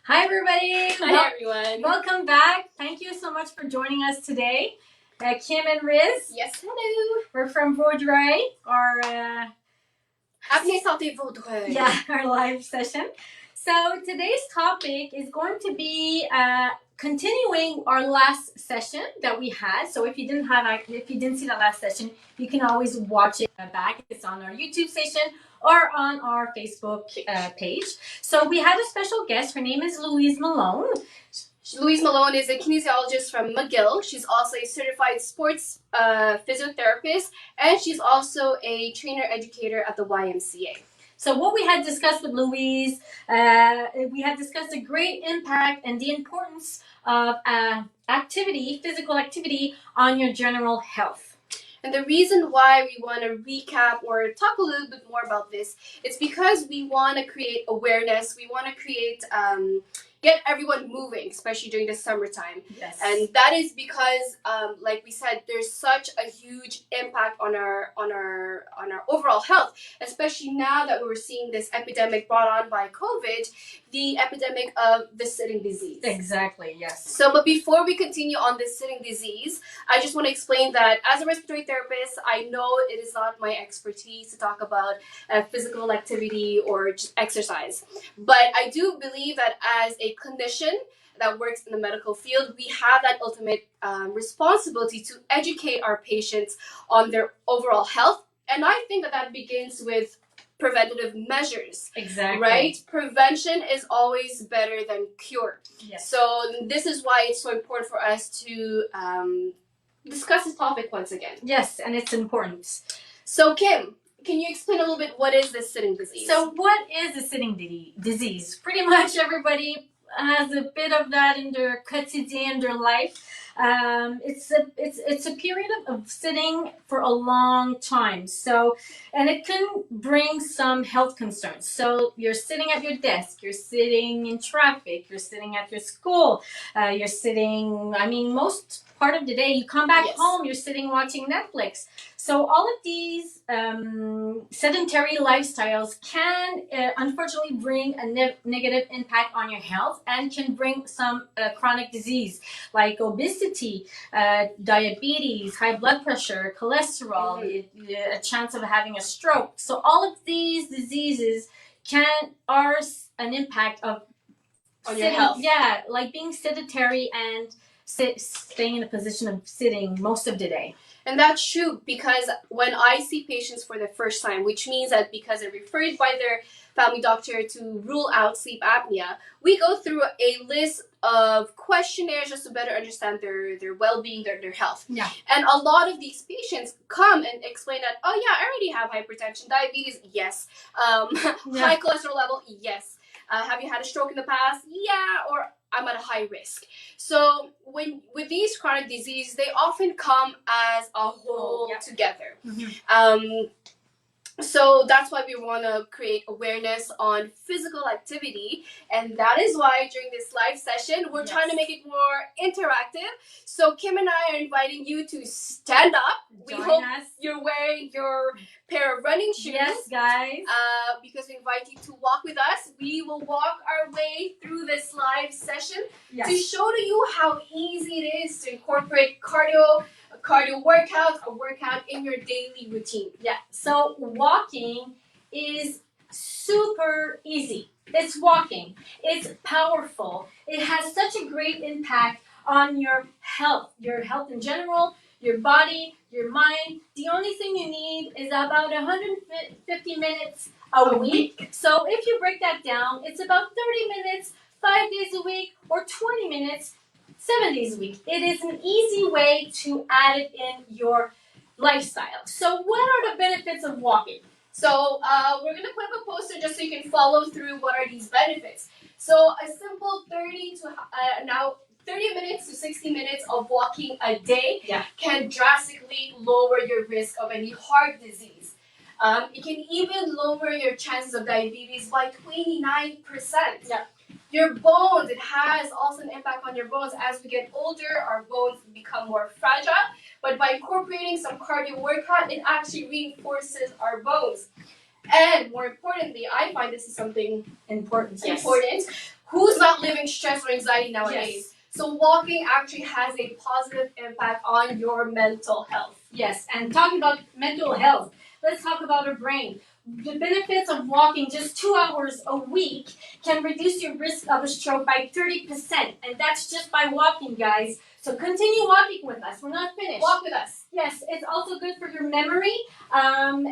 Hi, everybody. Hi, everyone. Welcome back. Thank you so much for joining us today. Kim and Riz. Yes, hello. We're from Vaudreuil, our Apnée Santé Vaudreuil. our live session. So today's topic is going to be continuing our last session that we had. So if you didn't see the last session, you can always watch it back. It's on our YouTube station or on our Facebook page. So we had a special guest. Her name is Louise Malone. Louise Malone is a kinesiologist from McGill. She's also a certified sports physiotherapist, and she's also a trainer educator at the YMCA. So what we had discussed with Louise, we had discussed the great impact and the importance of physical activity on your general health. And the reason why we want to recap or talk a little bit more about this, it's because we want to create awareness. We want to create get everyone moving, especially during the summertime. Yes. And that is because, like we said, there's such a huge impact on our overall health, especially now that we're seeing this epidemic brought on by COVID, the epidemic of the sitting disease. Exactly, yes. So, but before we continue on this sitting disease, I just want to explain that as a respiratory therapist, I know it is not my expertise to talk about physical activity or just exercise. But I do believe that as a clinician that works in the medical field, we have that ultimate responsibility to educate our patients on their overall health. And I think that that begins with preventative measures. Exactly. Right? Prevention is always better than cure. Yes. So this is why it's so important for us to discuss this topic once again. Yes, and it's important. So Kim, can you explain a little bit what is this sitting disease? So what is the sitting disease? Pretty much everybody has a bit of that in their quotidien, in their life. It's a period of sitting for a long time. So, and it can bring some health concerns. So you're sitting at your desk, you're sitting in traffic, you're sitting at your school, you're sitting, most part of the day, you come back home, you're sitting watching Netflix. So all of these sedentary lifestyles can unfortunately bring a negative impact on your health and can bring some chronic disease like obesity, diabetes, high blood pressure, cholesterol, a chance of having a stroke. So all of these diseases are an impact of on your health. Yeah, like being sedentary and staying in a position of sitting most of the day. And that's true, because when I see patients for the first time, which means that because they're referred by their family doctor to rule out sleep apnea, we go through a list of questionnaires just to better understand their well-being, their health. Yeah. And a lot of these patients come and explain that, oh yeah, I already have hypertension, diabetes, yes. High cholesterol level, yes. Have you had a stroke in the past? Yeah, or I'm at a high risk. So with these chronic diseases, they often come as a whole together. Mm-hmm. So that's why we want to create awareness on physical activity, and that is why during this live session we're trying to make it more interactive. So Kim and I are inviting you to stand up. We hope you're wearing your pair of running shoes. Yes, guys. Because we invite you to walk with us. We will walk our way through this live session to show to you how easy it is to incorporate cardio workout, a workout in your daily routine. Yeah. So walking is super easy. It's walking. It's powerful. It has such a great impact on your health in general, your body, your mind. The only thing you need is about 150 minutes a week. So if you break that down, it's about 30 minutes, 5 days a week, or 20 minutes 7 days a week. It is an easy way to add it in your lifestyle. So what are the benefits of walking? So we're going to put up a poster just so you can follow through what are these benefits. So a simple 30 minutes to 60 minutes of walking a day can drastically lower your risk of any heart disease. It can even lower your chances of diabetes by 29%. Yeah. Your bones, it has also an impact on your bones. As we get older, our bones become more fragile. But by incorporating some cardio workout, it actually reinforces our bones. And more importantly, I find this is something important. Who's not living stress or anxiety nowadays? Yes. So walking actually has a positive impact on your mental health. Yes, and talking about mental health, let's talk about our brain. The benefits of walking just 2 hours a week can reduce your risk of a stroke by 30%. And that's just by walking, guys. So continue walking with us. We're not finished. Walk with us. Yes, it's also good for your memory.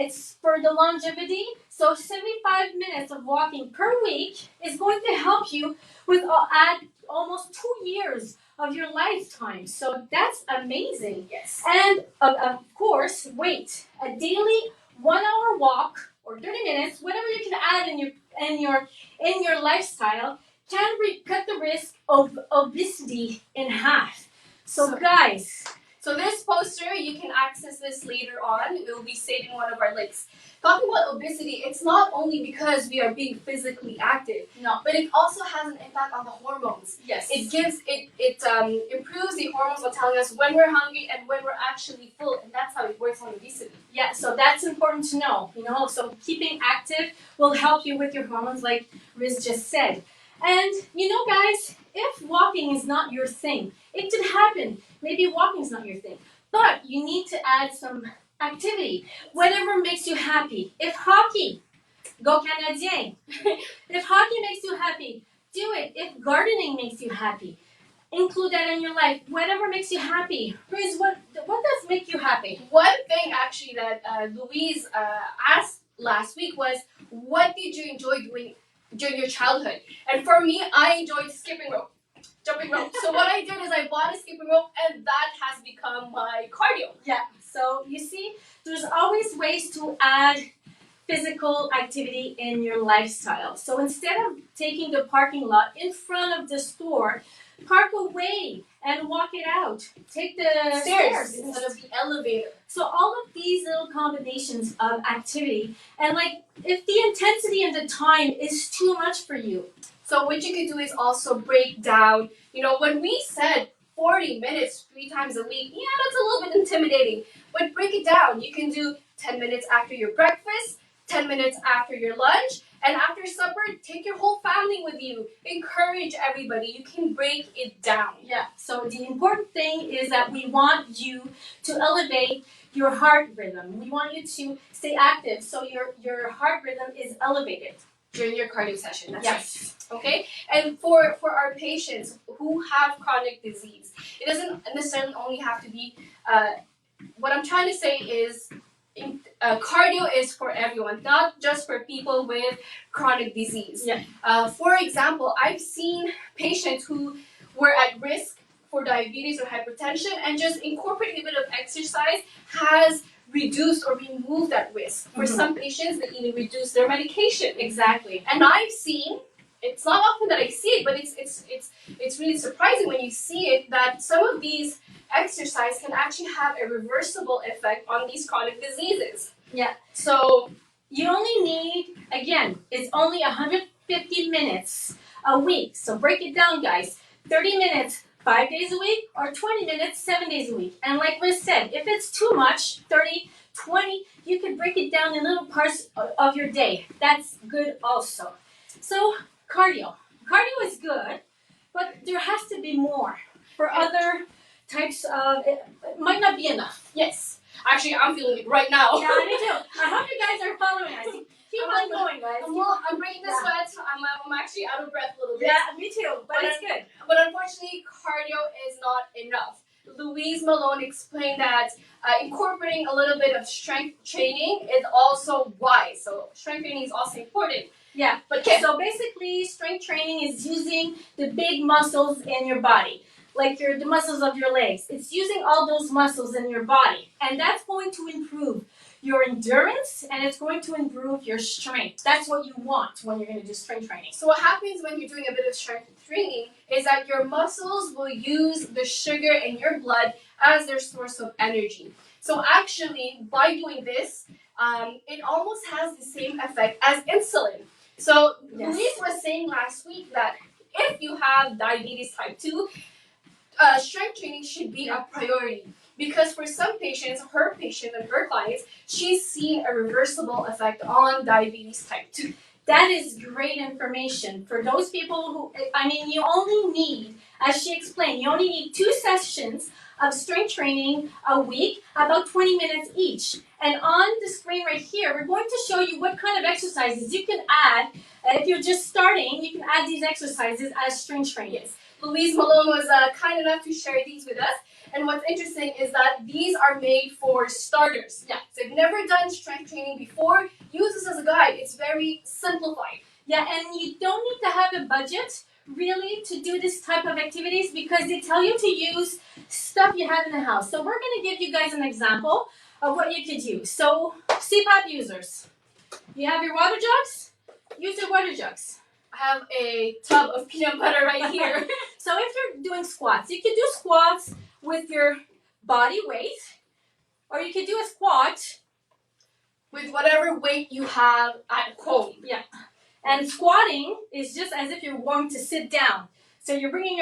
It's for the longevity. So 75 minutes of walking per week is going to help you with add almost 2 years of your lifetime. So that's amazing. Yes. And of course, wait. A daily 1 hour walk or 30 minutes, whatever you can add in your lifestyle, can cut the risk of obesity in half. So guys, So this poster, you can access this later on. It will be saved in one of our links. Talking about obesity, it's not only because we are being physically active, no. but it also has an impact on the hormones. Yes. It improves the hormones by telling us when we're hungry and when we're actually full, and that's how it works on obesity. Yeah, so that's important to know. So keeping active will help you with your hormones, like Riz just said. And guys, if walking is not your thing, it could happen. Maybe walking is not your thing, but you need to add some activity, whatever makes you happy. If hockey, go Canadien. If hockey makes you happy, do it. If gardening makes you happy, include that in your life. Whatever makes you happy. Riz, what does make you happy? One thing actually that Louise asked last week was, what did you enjoy doing during your childhood? And for me, I enjoyed skipping rope, jumping rope. So what I did is I bought a skipping rope, and that has become my cardio. Yeah, so you see, there's always ways to add physical activity in your lifestyle. So instead of taking the parking lot in front of the store, park away and walk it out. Take the stairs instead of the elevator. So all of these little combinations of activity, and if the intensity and the time is too much for you. So what you could do is also break down, when we said 40 minutes 3 times a week, yeah, that's a little bit intimidating. But break it down. You can do 10 minutes after your breakfast, 10 minutes after your lunch, and after supper, take your whole family with you. Encourage everybody. You can break it down. Yeah, so the important thing is that we want you to elevate your heart rhythm. We want you to stay active so your heart rhythm is elevated. During your cardio session. That's Yes. right. Okay? And for our patients who have chronic disease, it doesn't necessarily only have to be, what I'm trying to say is, cardio is for everyone, not just for people with chronic disease. Yeah. For example, I've seen patients who were at risk for diabetes or hypertension, and just incorporating a bit of exercise has reduced or removed that risk. For some patients, they even reduce their medication. Exactly. And I've seen, it's not often that I see it, but it's really surprising when you see it, that some of these exercise can actually have a reversible effect on these chronic diseases. Yeah. So you only need, again, it's only 150 minutes a week. So break it down, guys. 30 minutes 5 days a week, or 20 minutes 7 days a week. And like Liz said, if it's too much, 30, 20, you can break it down in little parts of your day. That's good also. So cardio. Cardio is good, but there has to be more. For other types of, it might not be enough. yes, actually I'm feeling it right now. Yeah, me too. I hope you guys are following us. Keep on going, guys. I'm breaking the sweat. I'm actually out of breath a little bit. Yeah, me too, but it's good. But unfortunately, cardio is not enough. Louise Malone explained that incorporating a little bit of strength training is also wise. So strength training is also important. Yeah, But so basically, strength training is using the big muscles in your body, like the muscles of your legs. It's using all those muscles in your body, and that's going to improve your endurance, and it's going to improve your strength. That's what you want when you're going to do strength training. So what happens when you're doing a bit of strength training is that your muscles will use the sugar in your blood as their source of energy. So actually, by doing this, it almost has the same effect as insulin. So Yes. Louise was saying last week that if you have diabetes type 2, strength training should be a priority. Because for some patients, her clients, she's seen a reversible effect on diabetes type 2. That is great information for those people who, I mean, you only need, as she explained, you only need 2 sessions of strength training a week, about 20 minutes each. And on the screen right here, we're going to show you what kind of exercises you can add. If you're just starting, you can add these exercises as strength training. Yes. Louise Malone was kind enough to share these with us. And what's interesting is that these are made for starters. Yeah. So if you've never done strength training before, use this as a guide. It's very simplified. Yeah, and you don't need to have a budget really to do this type of activities because they tell you to use stuff you have in the house. So we're going to give you guys an example of what you could use. So CPAP users, you have your water jugs, use your water jugs. I have a tub of peanut butter right here. So if you're doing squats, you could do squats with your body weight, or you could do a squat with whatever weight you have at home. Yeah. And squatting is just as if you're going to sit down. So you're bringing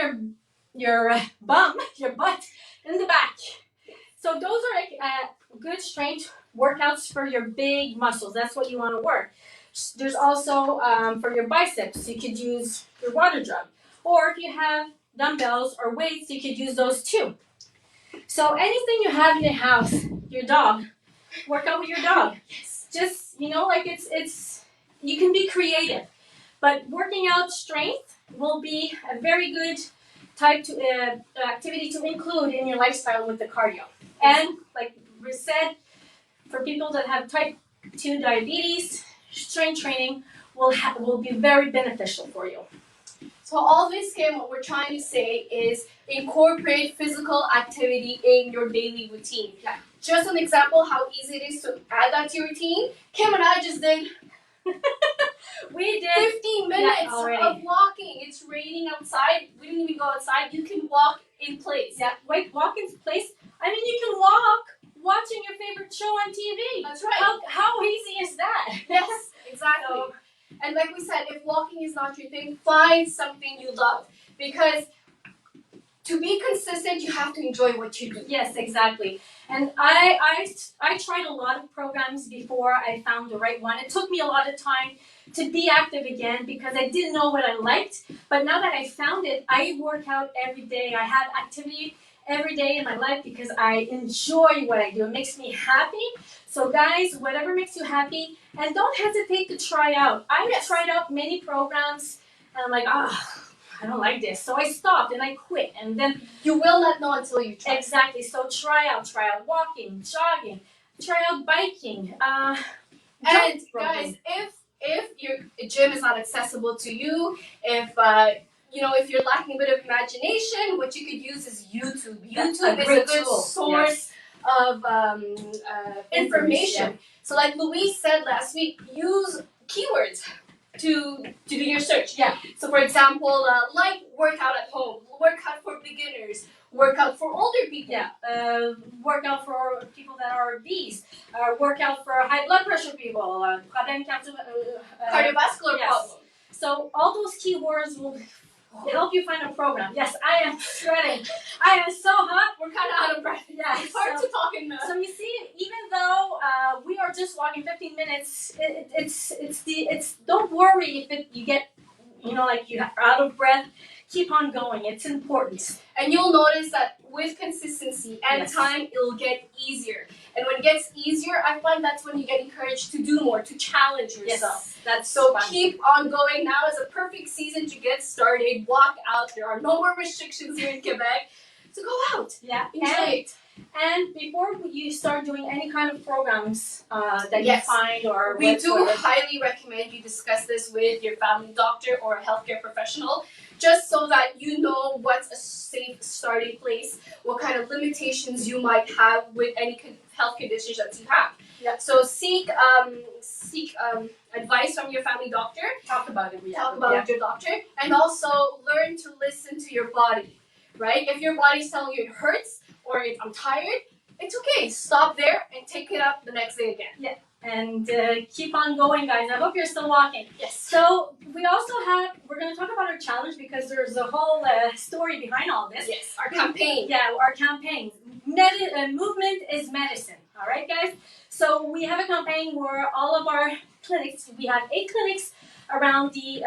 your butt in the back. So those are good strength workouts for your big muscles. That's what you want to work. There's also for your biceps, you could use your water jug. Or if you have dumbbells or weights, you could use those too. So anything you have in your house, your dog, work out with your dog. Just, like it's you can be creative. But working out strength will be a very good type to activity to include in your lifestyle with the cardio. And like we said, for people that have type 2 diabetes, strength training will be very beneficial for you. So all this, Kim, what we're trying to say is incorporate physical activity in your daily routine. Yeah. Just an example how easy it is to add that to your routine. Kim and I just did we did 15 minutes of walking. It's raining outside. We didn't even go outside. You can walk in place. Yeah, walk in place. I mean, you can walk watching your favorite show on TV. That's right. How easy is that? Yes, exactly. And like we said, if walking is not your thing, find something you love. Because to be consistent, you have to enjoy what you do. Yes, exactly. And I tried a lot of programs before I found the right one. It took me a lot of time to be active again because I didn't know what I liked. But now that I found it, I work out every day. I have activity every day in my life because I enjoy what I do. It makes me happy. So guys, whatever makes you happy, and don't hesitate to try out. I tried out many programs and I'm like, I don't like this. So I stopped and I quit. And then you will not know until you try. Exactly. So try out walking, jogging, try out biking. And guys, if your gym is not accessible to you, if if you're lacking a bit of imagination, what you could use is YouTube. YouTube is a good source of information. So like Louise said last week, use keywords to do your search. Yeah. So for example, like workout at home, workout for beginners, workout for older people. Yeah. Workout for people that are obese. Workout for high blood pressure people. Cardiovascular problem. So all those keywords will help you find a program. Yes, I am sweating. I am so hot. We're kind of out of breath. Yeah, it's hard to talk in. So you see, even though we are just walking 15 minutes, it's don't worry if you get you're out of breath. Keep on going. It's important. And you'll notice that with consistency and time, it'll get easier. And when it gets easier, I find that's when you get encouraged to do more, to challenge yourself. Yes, that's so fun. Keep on going. Now is a perfect season to get started. Walk out. There are no more restrictions here in Quebec. So go out. Yeah. Enjoy it. And before you start doing any kind of programs that you find or we do highly recommend you discuss this with your family doctor or a healthcare professional, just so that you know what's a safe starting place, what kind of limitations you might have with any health conditions that you have. Yeah. So seek advice from your family doctor. Talk about it. Talk about it with your doctor, and also learn to listen to your body. Right? If your body's telling you it hurts or I'm tired, it's okay. Stop there and take it up the next day again. Yeah. And keep on going, guys. I hope you're still walking. Yes. So we're going to talk about our challenge because there's a whole story behind all this. Yes, our campaign. Yeah, our campaign. Movement is medicine. All right, guys? So we have a campaign where all of our clinics, we have 8 clinics around the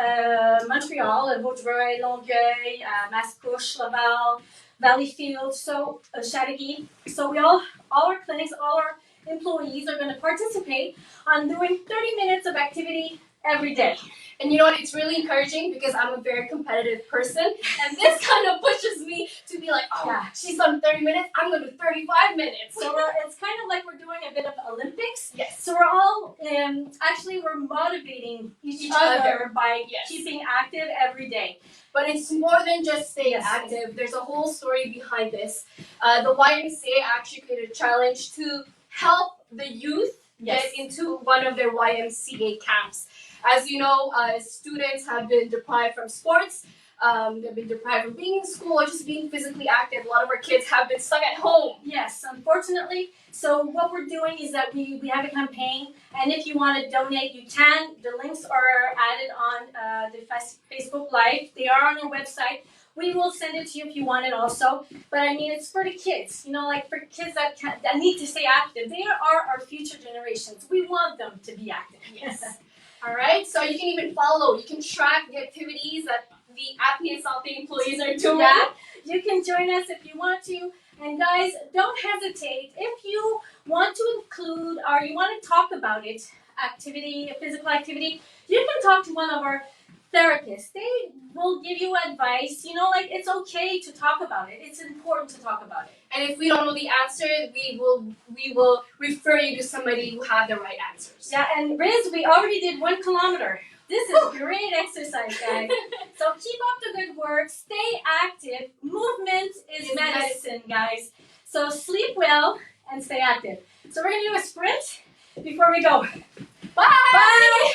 Montreal, Vaudreuil, Longueuil, Mascouche, Laval, Valleyfield, so Chateauguay. So all our clinics, all our employees are going to participate on doing 30 minutes of activity every day. And you know what? It's really encouraging because I'm a very competitive person, and this kind of pushes me to be like, oh, Yeah. she's done 30 minutes, I'm going to do 35 minutes. So it's kind of like we're doing a bit of Olympics. Yes. So we're all actually we're motivating each other by Yes. keeping active every day. But it's more than just staying Yes. active. There's a whole story behind this. The YMCA actually created a challenge to help the youth Yes. get into one of their YMCA camps. As you know, students have been deprived from sports. They've been deprived from being in school or just being physically active. A lot of our kids have been stuck at home. Yes, unfortunately. So what we're doing is that we have a campaign, and if you want to donate, you can. The links are added on the Facebook Live. They are on our website. We will send it to you if you want it also. But I mean, it's for the kids, you know, like for kids that need to stay active. They are our future generations. We want them to be active. Yes. All right. So you can even follow. You can track the activities that the apnea Santé employees are doing. Yeah, you can join us if you want to. And guys, don't hesitate. If you want to include or you want to talk about it, physical activity, you can talk to one of our therapists. They will give you advice. You know, like it's okay to talk about it. It's important to talk about it. And if we don't know the answer, we will refer you to somebody who have the right answers. Yeah, and Riz, we already did 1 kilometer. This is great exercise, guys. So keep up the good work. Stay active. Movement is medicine, guys. So sleep well and stay active. So we're going to do a sprint before we go. Bye! Bye!